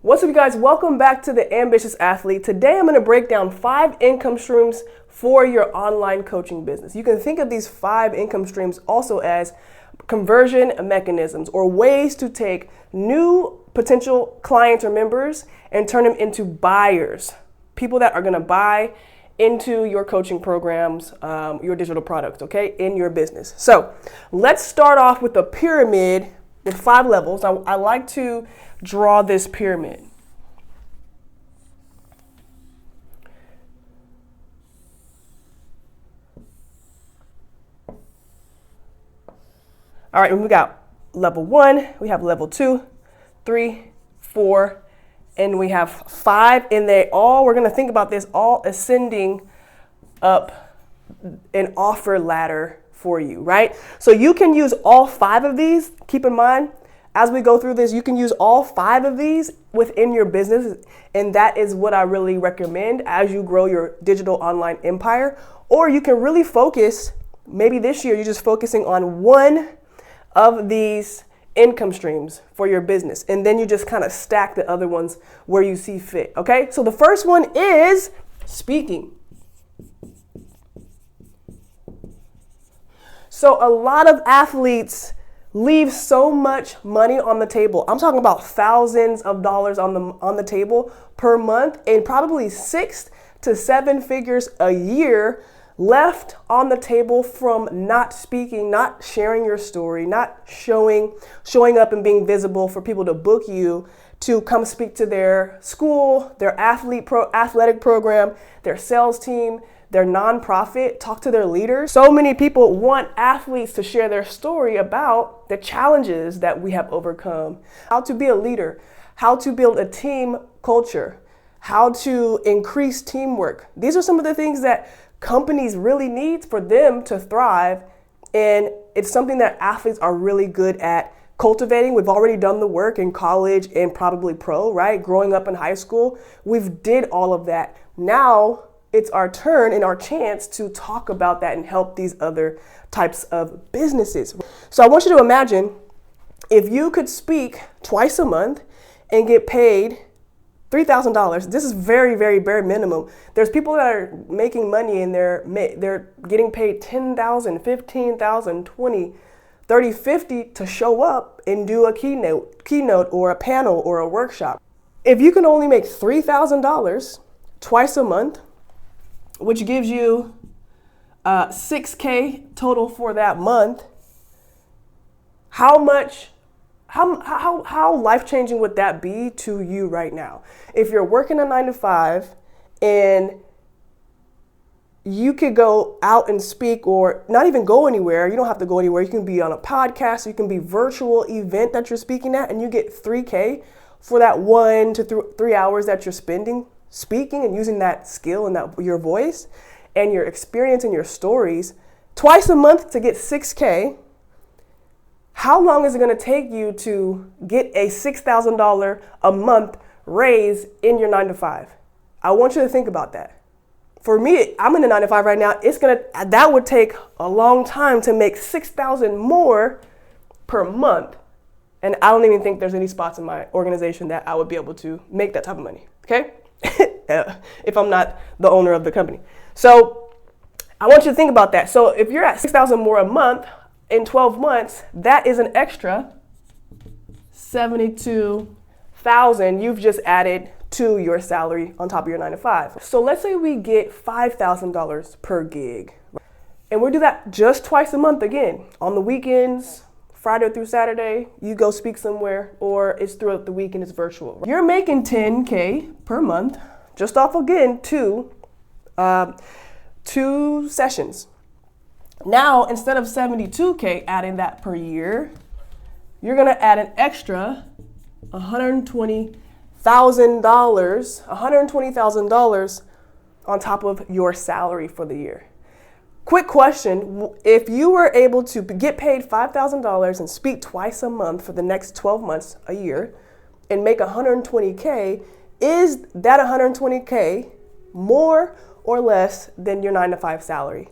What's up, you guys? Welcome back to The Ambitious Athlete. Today, I'm going to break down 5 income streams for your online coaching business. You can think of these 5 income streams also as conversion mechanisms or ways to take new potential clients or members and turn them into buyers, people that are going to buy into your coaching programs, your digital products, okay, in your business. So let's start off with a pyramid with 5 levels. I like to draw this pyramid. All right, we got level 1, we have level 2, 3, 4, and we have 5, and we're gonna think about this all ascending up an offer ladder for you, right? So you can use all 5 of these. Keep in mind, as we go through this, you can use all 5 of these within your business, and that is what I really recommend as you grow your digital online empire. Or you can really focus, maybe this year you're just focusing on one of these income streams for your business, and then you just kind of stack the other ones where you see fit, okay? So the first one is speaking. So a lot of athletes leave so much money on the table. I'm talking about thousands of dollars on the table per month, and probably 6 to 7 figures a year left on the table from not speaking, not sharing your story, not showing up and being visible for people to book you to come speak to their school, their athletic program, their sales team, their nonprofit, talk to their leaders. So many people want athletes to share their story about the challenges that we have overcome, how to be a leader, how to build a team culture, how to increase teamwork. These are some of the things that companies really need for them to thrive, and it's something that athletes are really good at cultivating. We've already done the work in college and probably pro, right? Growing up in high school, we've did all of that. Now it's our turn and our chance to talk about that and help these other types of businesses. So I want you to imagine if you could speak twice a month and get paid $3,000. This is very, very bare minimum. There's people that are making money and they're getting paid $10,000, $15,000, $20,000, $30,000, $50,000 to show up and do a keynote or a panel or a workshop. If you can only make $3,000 twice a month, which gives you $6,000 total for that month, how life-changing would that be to you right now? If you're working a 9 to 5 and you could go out and speak, or not even go anywhere, you don't have to go anywhere. You can be on a podcast, you can be virtual event that you're speaking at, and you get $3,000 for that 1 to 3 hours that you're spending speaking and using that skill and that your voice and your experience and your stories twice a month to get $6,000. How long is it going to take you to get a $6,000 a month raise in your 9 to 5? I want you to think about that. For me, I'm in a 9 to 5 right now. That would take a long time to make $6,000 more per month. And I don't even think there's any spots in my organization that I would be able to make that type of money, okay? If I'm not the owner of the company. So I want you to think about that. So if you're at $6,000 more a month in 12 months, that is an extra $72,000 you've just added to your salary on top of your 9 to 5. So let's say we get $5,000 per gig, and we do that just twice a month again. On the weekends, Friday through Saturday, you go speak somewhere, or it's throughout the week and it's virtual. You're making $10,000 per month just off, again, two sessions. Now, instead of $72,000 adding that per year, you're gonna add an extra $120,000 on top of your salary for the year. Quick question, if you were able to get paid $5,000 and speak twice a month for the next 12 months, a year, and make $120,000, is that $120,000 more or less than your 9 to 5 salary?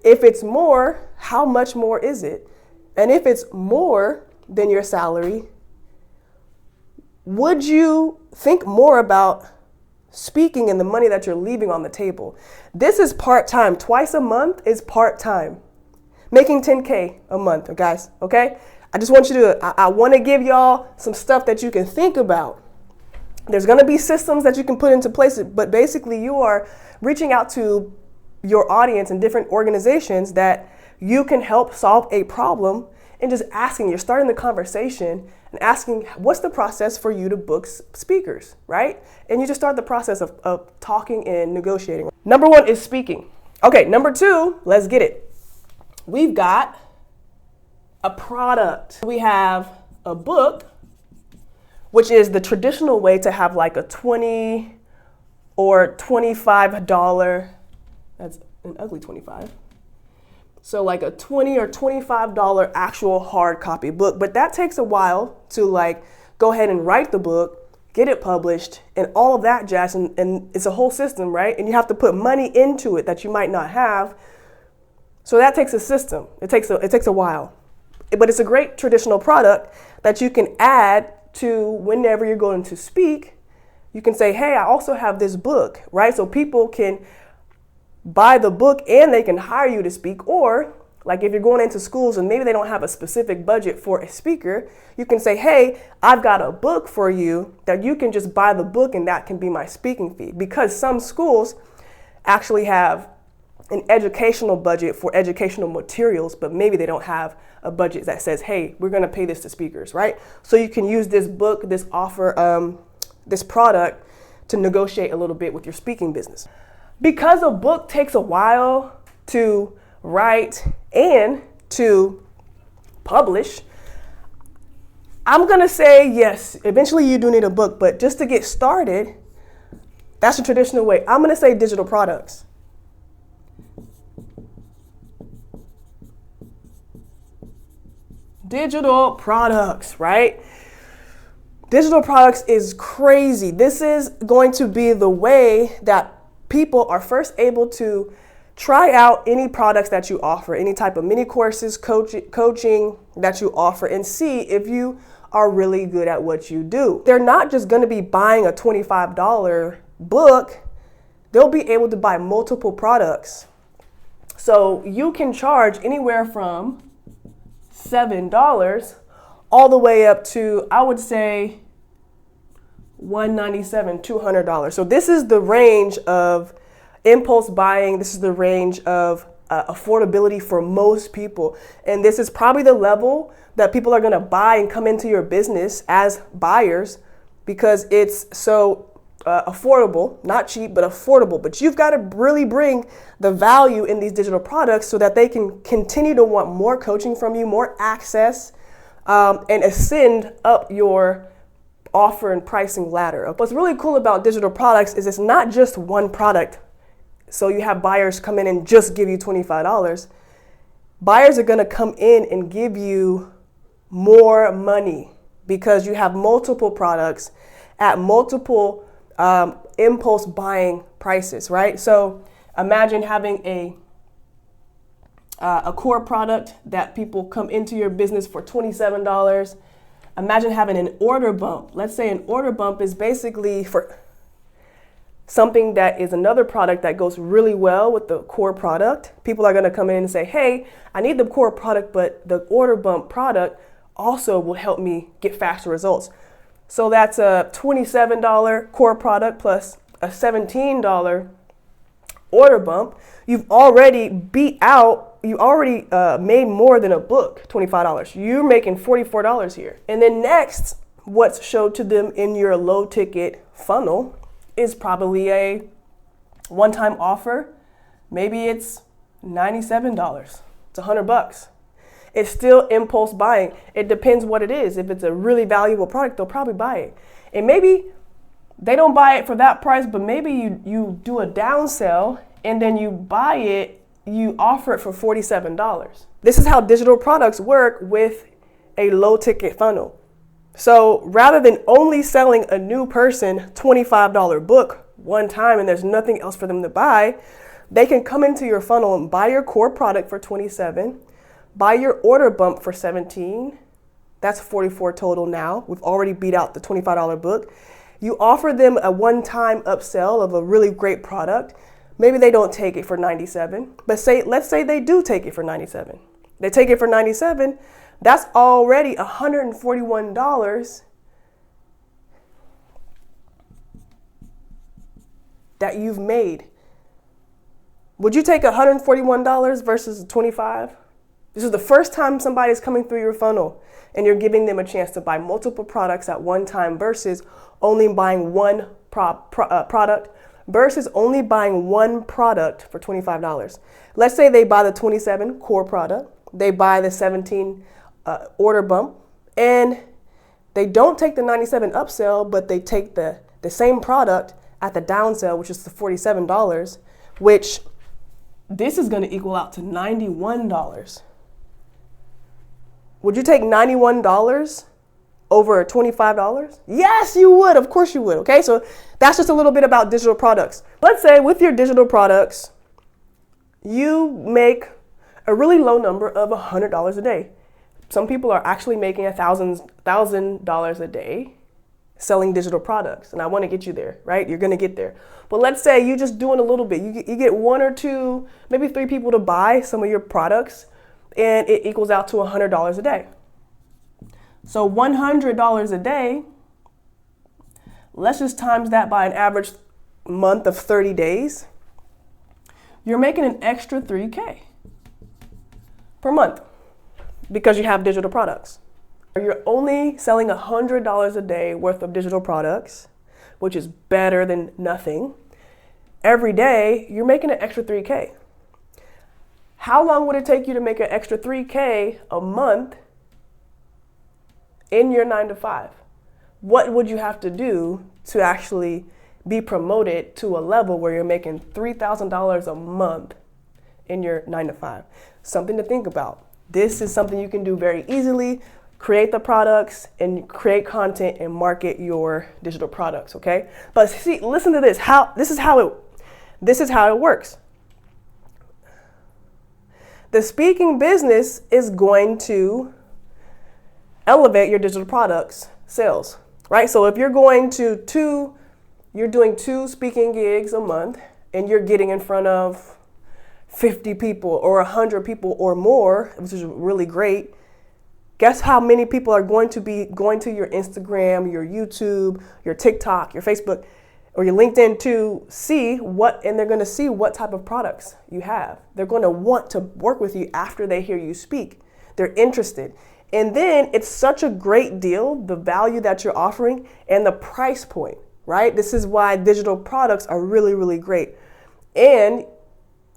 If it's more, how much more is it? And if it's more than your salary, would you think more about speaking and the money that you're leaving on the table? This is part-time. Twice a month is part-time. Making 10K a month, guys, okay? I just want you to, I want to give y'all some stuff that you can think about. There's going to be systems that you can put into place, but basically you are reaching out to your audience and different organizations that you can help solve a problem, and just asking, you're starting the conversation and asking, what's the process for you to book speakers, right? And you just start the process of talking and negotiating. Number one is speaking. Okay, number two, let's get it. We've got a product. We have a book, which is the traditional way to have like a $20 or $25, that's an ugly 25. So like a $20 or $25 actual hard copy book, but that takes a while to like go ahead and write the book, get it published, and all of that jazz, and it's a whole system, right? And you have to put money into it that you might not have. So that takes a system. It takes a while, but it's a great traditional product that you can add to whenever you're going to speak. You can say, hey, I also have this book, right? So people can buy the book and they can hire you to speak. Or like if you're going into schools and maybe they don't have a specific budget for a speaker, you can say, hey, I've got a book for you that you can just buy the book and that can be my speaking fee. Because some schools actually have an educational budget for educational materials, but maybe they don't have a budget that says, hey, we're going to pay this to speakers, right? So you can use this book, this offer, this product to negotiate a little bit with your speaking business. Because a book takes a while to write and to publish, I'm going to say yes, eventually you do need a book, but just to get started, that's the traditional way. I'm going to say digital products. Digital products, right? Digital products is crazy. This is going to be the way that people are first able to try out any products that you offer, any type of mini courses, coaching that you offer, and see if you are really good at what you do. They're not just going to be buying a $25 book. They'll be able to buy multiple products. So you can charge anywhere from $7 all the way up to, I would say, $197, $200. So this is the range of impulse buying. This is the range of affordability for most people. And this is probably the level that people are going to buy and come into your business as buyers, because it's so affordable, not cheap, but affordable. But you've got to really bring the value in these digital products so that they can continue to want more coaching from you, more access, and ascend up your offer and pricing ladder. What's really cool about digital products is it's not just one product. So you have buyers come in and just give you $25. Buyers are going to come in and give you more money because you have multiple products at multiple impulse buying prices, right? So imagine having a core product that people come into your business for $27. Imagine having an order bump. Let's say an order bump is basically for something that is another product that goes really well with the core product. People are going to come in and say, hey, I need the core product, but the order bump product also will help me get faster results. So that's a $27 core product plus a $17 order bump. You've already made more than a book, $25. You're making $44 here. And then next, what's showed to them in your low ticket funnel is probably a one-time offer. Maybe it's $97. It's $100. It's still impulse buying. It depends what it is. If it's a really valuable product, they'll probably buy it. And maybe they don't buy it for that price, but maybe you do a downsell and then you buy it, you offer it for $47. This is how digital products work with a low ticket funnel. So rather than only selling a new person $25 book one time and there's nothing else for them to buy, they can come into your funnel and buy your core product for $27, buy your order bump for $17, That's $44 total now. We've already beat out the $25 book. You offer them a one-time upsell of a really great product. Maybe they don't take it for $97, but let's say they do take it for $97. They take it for $97. That's already $141 that you've made. Would you take $141 versus $25? This is the first time somebody's coming through your funnel and you're giving them a chance to buy multiple products at one time versus only buying one product versus only buying one product for $25. Let's say they buy the 27 core product, they buy the 17 order bump, and they don't take the 97 upsell, but they take the same product at the downsell, which is the $47, which this is going to equal out to $91. Would you take $91 over $25? Yes, you would. Of course you would. Okay, so that's just a little bit about digital products. Let's say with your digital products, you make a really low number of $100 a day. Some people are actually making $1,000 a day selling digital products, and I want to get you there, right? You're going to get there. But let's say you're just doing a little bit. You get one or two, maybe three people to buy some of your products, and it equals out to $100 a day. So $100 a day, let's just times that by an average month of 30 days. You're making an extra $3K per month because you have digital products. You're only selling $100 a day worth of digital products, which is better than nothing. Every day, you're making an extra $3K. How long would it take you to make an extra $3K a month in your 9-to-5? What would you have to do to actually be promoted to a level where you're making $3,000 a month in your 9-to-5? Something to think about. This is something you can do very easily. Create the products and create content and market your digital products, okay? But see, listen to this. This is how it works. The speaking business is going to elevate your digital products sales, right? So if you're doing two speaking gigs a month and you're getting in front of 50 people or 100 people or more, which is really great, guess how many people are going to be going to your Instagram, your YouTube, your TikTok, your Facebook, or your LinkedIn to see and they're going to see what type of products you have. They're going to want to work with you after they hear you speak. They're interested. And then it's such a great deal, the value that you're offering and the price point, right? This is why digital products are really, really great. And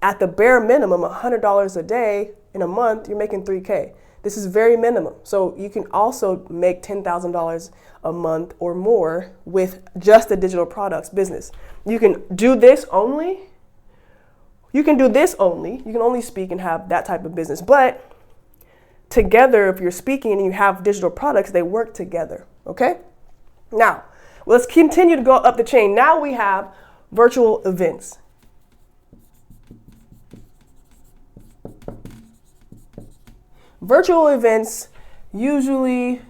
at the bare minimum, $100 a day in a month, you're making $3K. This is very minimum. So you can also make $10,000 a month or more with just the digital products business. You can do this only. You can only speak and have that type of business. But together, if you're speaking and you have digital products, they work together, okay? Now, let's continue to go up the chain. Now we have virtual events. Virtual events usually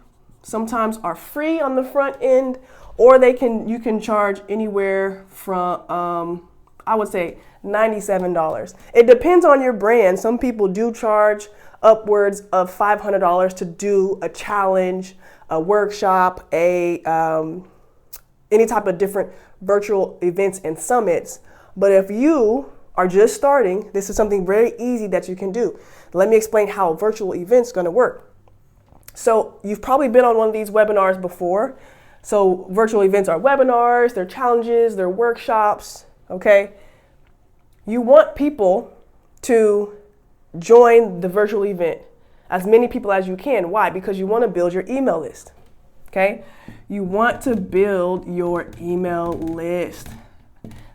sometimes are free on the front end, or you can charge anywhere from, I would say, $97. It depends on your brand. Some people do charge upwards of $500 to do a challenge, a workshop, any type of different virtual events and summits. But if you are just starting, this is something very easy that you can do. Let me explain how virtual events going to work. So you've probably been on one of these webinars before. So virtual events are webinars, they're challenges, they're workshops, okay? You want people to join the virtual event, as many people as you can. Why? Because you want to build your email list, okay? You want to build your email list.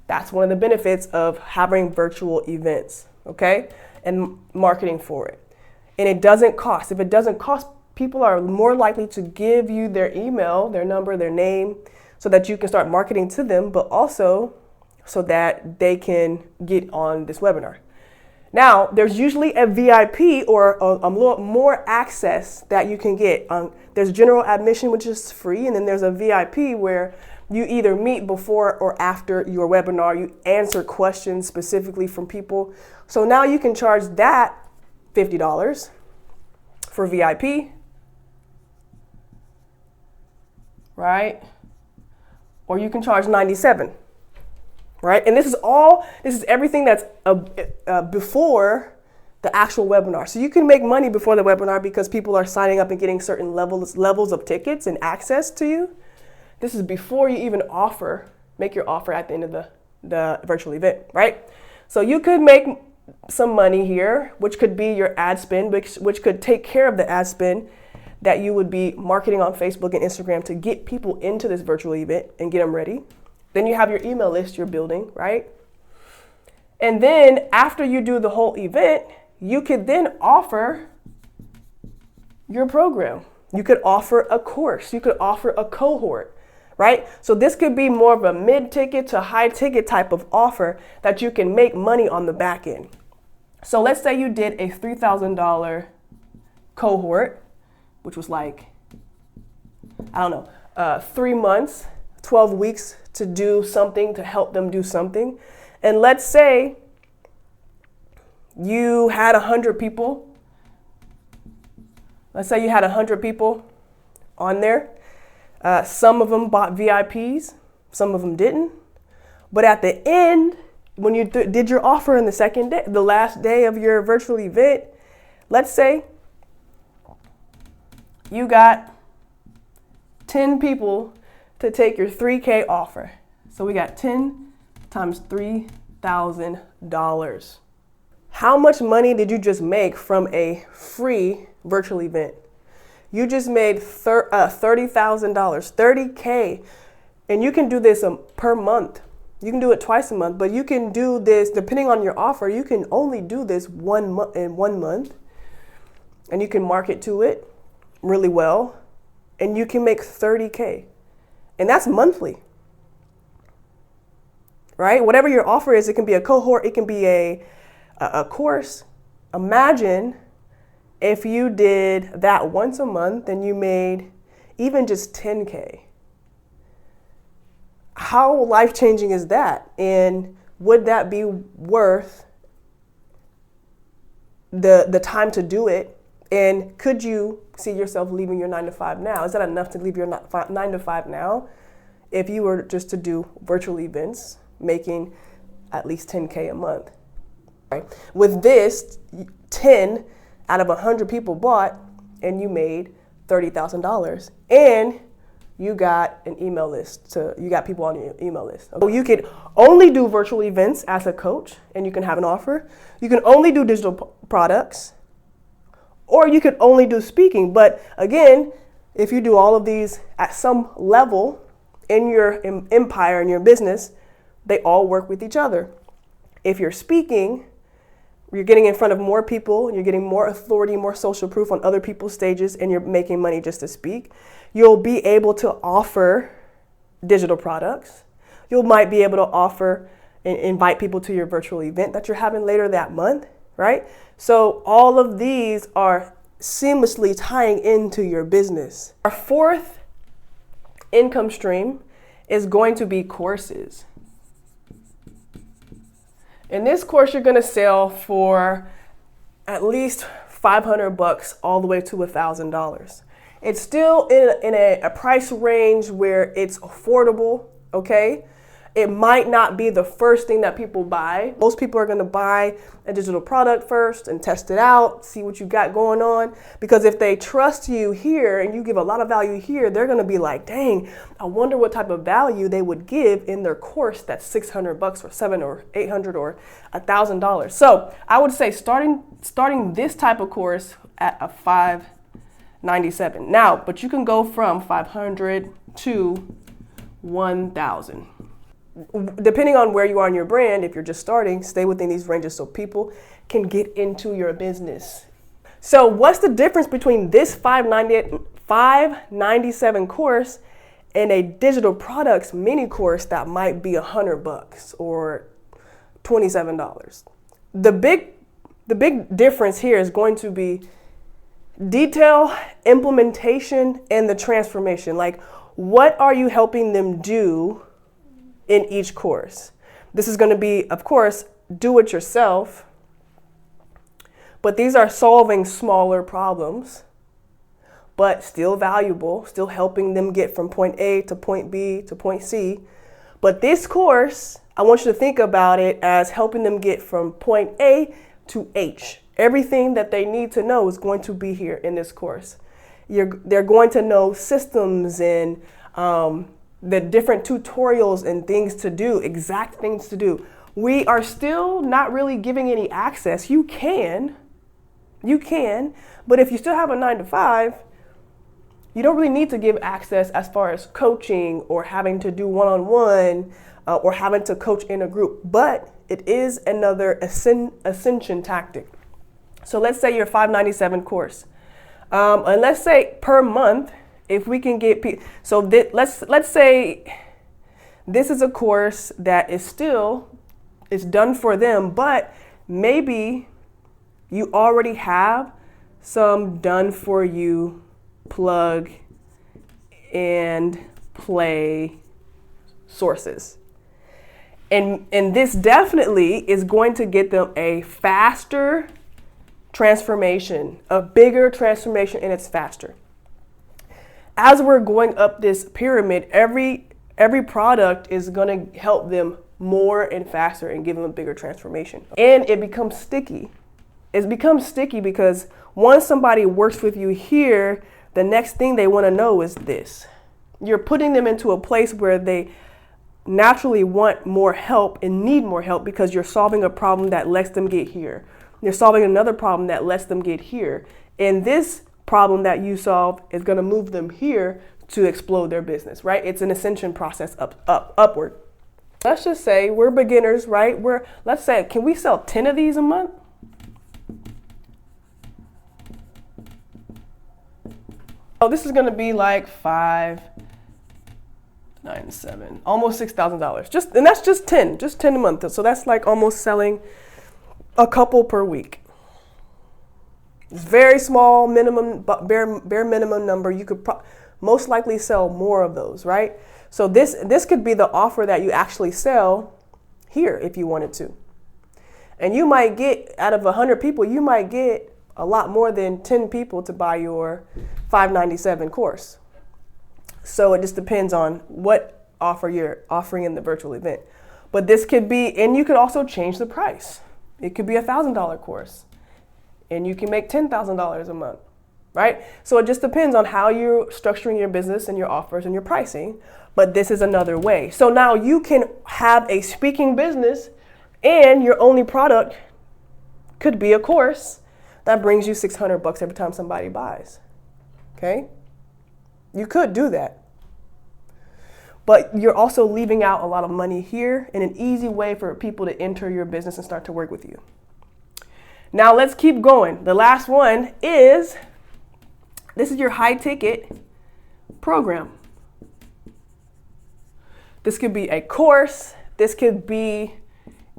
That's one of the benefits of having virtual events, okay? And marketing for it. And it doesn't cost. If it doesn't cost, people are more likely to give you their email, their number, their name, so that you can start marketing to them, but also so that they can get on this webinar. Now, there's usually a VIP or a little more access that you can get. There's general admission, which is free, and then there's a VIP where you either meet before or after your webinar. You answer questions specifically from people. So now you can charge that $50 for VIP, right? Or you can charge $97, right? And this is everything that's before the actual webinar. So you can make money before the webinar because people are signing up and getting certain levels of tickets and access to you. This is before you even make your offer at the end of the virtual event, right? So you could make some money here, which could be your ad spend, which could take care of the ad spend that you would be marketing on Facebook and Instagram to get people into this virtual event and get them ready. Then you have your email list you're building, right? And then after you do the whole event, you could then offer your program. You could offer a course. You could offer a cohort, right? So this could be more of a mid-ticket to high-ticket type of offer that you can make money on the back end. So let's say you did a $3,000 cohort, which was like, 3 months, 12 weeks to do something, to help them do something. And let's say you had 100 people. Let's say you had 100 people on there. Some of them bought VIPs, some of them didn't. But at the end, when you did your offer in the second day, the last day of your virtual event, let's say you got 10 people to take your 3K offer. So we got 10 times $3,000. How much money did you just make from a free virtual event? You just made $30,000, $30K. And you can do this per month. You can do it twice a month, but you can do this, depending on your offer, you can only do this in 1 month. And you can market to it really well. And you can make $30K. And that's monthly. Right? Whatever your offer is, it can be a cohort, it can be a course. Imagine if you did that once a month and you made even just $10K. How life-changing is that? And would that be worth the time to do it? And could you see yourself leaving your 9-to-5 now? Is that enough to leave your 9-to-5 now if you were just to do virtual events, making at least $10K a month? Right? With this, 10 out of 100 people bought, and you made $30,000, and you got an email list. You got people on your email list. So you could only do virtual events as a coach, and you can have an offer. You can only do digital products, or you could only do speaking. But again, if you do all of these at some level in your empire, in your business, they all work with each other. If you're speaking, you're getting in front of more people, you're getting more authority, more social proof on other people's stages, and you're making money just to speak. You'll be able to offer digital products. You might be able to offer and invite people to your virtual event that you're having later that month, right? So all of these are seamlessly tying into your business. Our fourth income stream is going to be courses. In this course, you're going to sell for at least $500 all the way to $1,000. It's still in a price range where it's affordable, okay? It might not be the first thing that people buy. Most people are going to buy a digital product first and test it out, see what you got going on. Because if they trust you here and you give a lot of value here, they're going to be like, dang, I wonder what type of value they would give in their course that's $600 or $700 or $800 or $1,000. So I would say starting this type of course at a $597. Now, but you can go from $500 to $1,000. Depending on where you are in your brand, if you're just starting, stay within these ranges so people can get into your business. So what's the difference between this $597 course and a digital products mini course that might be $100 or $27? The big The big difference here is going to be detail, implementation, and the transformation. Like, what are you helping them do in each course? This is going to be, of course, do it yourself, but these are solving smaller problems, but still valuable, still helping them get from point A to point B to point C. But this course, I want you to think about it as helping them get from point A to H. Everything that they need to know is going to be here in this course. They're going to know systems and the different tutorials and things to do, exact things to do. We are still not really giving any access. You can, but if you still have a 9-to-5, you don't really need to give access as far as coaching or having to do one-on-one or having to coach in a group, but it is another ascension tactic. So let's say your $597 course, and let's say per month, if we can get people, so let's say this is a course that is done for them, but maybe you already have some done for you plug and play sources. And this definitely is going to get them a faster transformation, a bigger transformation, and it's faster. As we're going up this pyramid, every product is going to help them more and faster and give them a bigger transformation. And it becomes sticky. It becomes sticky because once somebody works with you here, the next thing they want to know is this. You're putting them into a place where they naturally want more help and need more help because you're solving a problem that lets them get here. You're solving another problem that lets them get here. And this problem that you solve is going to move them here to explode their business, right? It's an ascension process upward. Let's just say we're beginners, right? Let's say, can we sell 10 of these a month? Oh, this is going to be like 5, 9, 7, almost $6,000. And that's just 10 a month. So that's like almost selling a couple per week. It's very small minimum, bare minimum number. You could most likely sell more of those, right? So this could be the offer that you actually sell here if you wanted to. And you might get, out of 100 people, you might get a lot more than 10 people to buy your $597 course. So it just depends on what offer you're offering in the virtual event. But this could be, and you could also change the price. It could be a $1,000 course and you can make $10,000 a month, right? So it just depends on how you're structuring your business and your offers and your pricing, but this is another way. So now you can have a speaking business and your only product could be a course that brings you $600 every time somebody buys, okay? You could do that. But you're also leaving out a lot of money here and an easy way for people to enter your business and start to work with you. Now let's keep going. The last one is, this is your high ticket program. This could be a course. This could be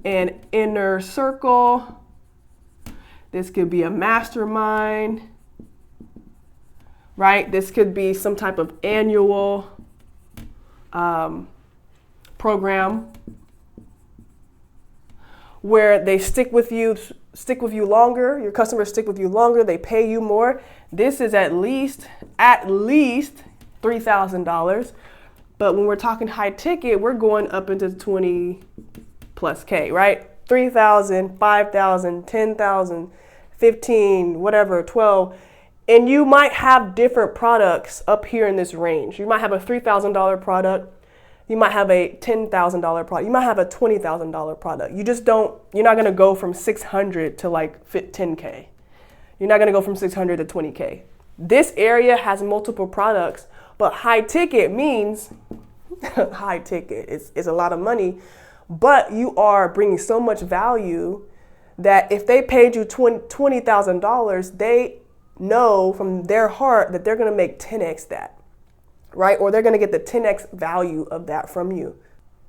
an inner circle. This could be a mastermind, right? This could be some type of annual program where they stick with you longer. Your customers stick with you longer. They pay you more. This is at least $3,000. But when we're talking high ticket, we're going up into 20 plus K, right? 3,000, 5,000, 10,000, 15, whatever, 12. And you might have different products up here in this range. You might have a $3,000 product. You might have a $10,000 product. You might have a $20,000 product. You're not going to go from 600 to like 10K. You're not going to go from 600 to 20K. This area has multiple products, but high ticket means high ticket. It's a lot of money, but you are bringing so much value that if they paid you $20,000, they know from their heart that they're going to make 10x that, right? Or they're going to get the 10x value of that from you.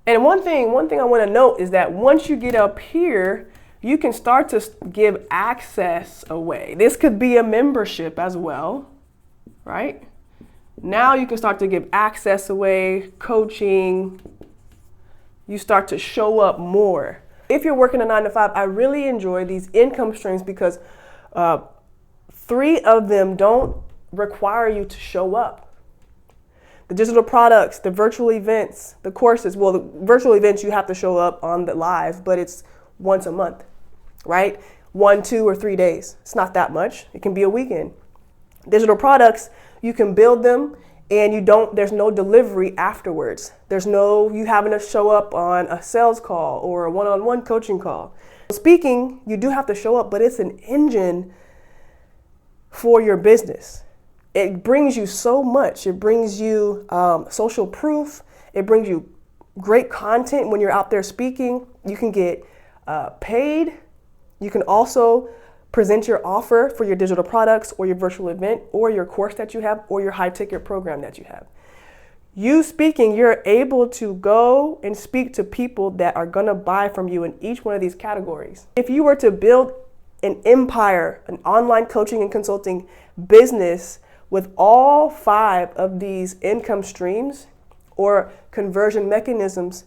And one thing I want to note is that once you get up here, you can start to give access away. This could be a membership as well, right? Now you can start to give access away, coaching. You start to show up more. If you're working a 9-to-5, I really enjoy these income streams because 3 of them don't require you to show up. The digital products, the virtual events, the courses. Well, the virtual events, you have to show up on the live, but it's once a month, right? 1, 2, or 3 days. It's not that much. It can be a weekend. Digital products, you can build them and there's no delivery afterwards. There's no you having to show up on a sales call or a one-on-one coaching call. Speaking, you do have to show up, but it's an engine for your business. It brings you so much. It brings you social proof. It brings you great content when you're out there speaking. You can get paid. You can also present your offer for your digital products or your virtual event or your course that you have or your high ticket program that you have. You speaking, you're able to go and speak to people that are going to buy from you in each one of these categories. If you were to build an empire, an online coaching and consulting business with all 5 of these income streams or conversion mechanisms,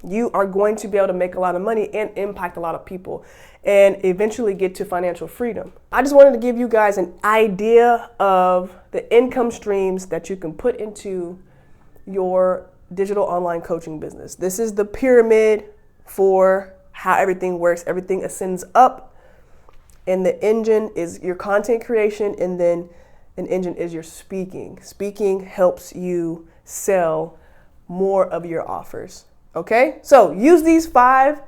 you are going to be able to make a lot of money and impact a lot of people and eventually get to financial freedom. I just wanted to give you guys an idea of the income streams that you can put into your digital online coaching business. This is the pyramid for how everything works. Everything ascends up, and the engine is your content creation, and then an engine is your speaking. Speaking helps you sell more of your offers. Okay, so use these 5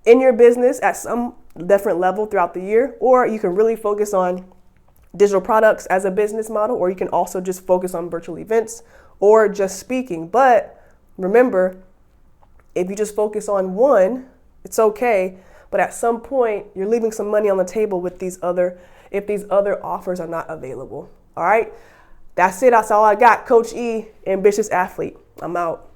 in your business at some different level throughout the year, or you can really focus on digital products as a business model, or you can also just focus on virtual events or just speaking. But remember, if you just focus on one, it's okay, but at some point you're leaving some money on the table with if these other offers are not available. All right, that's it. That's all I got. Coach E, Ambitious Athlete. I'm out.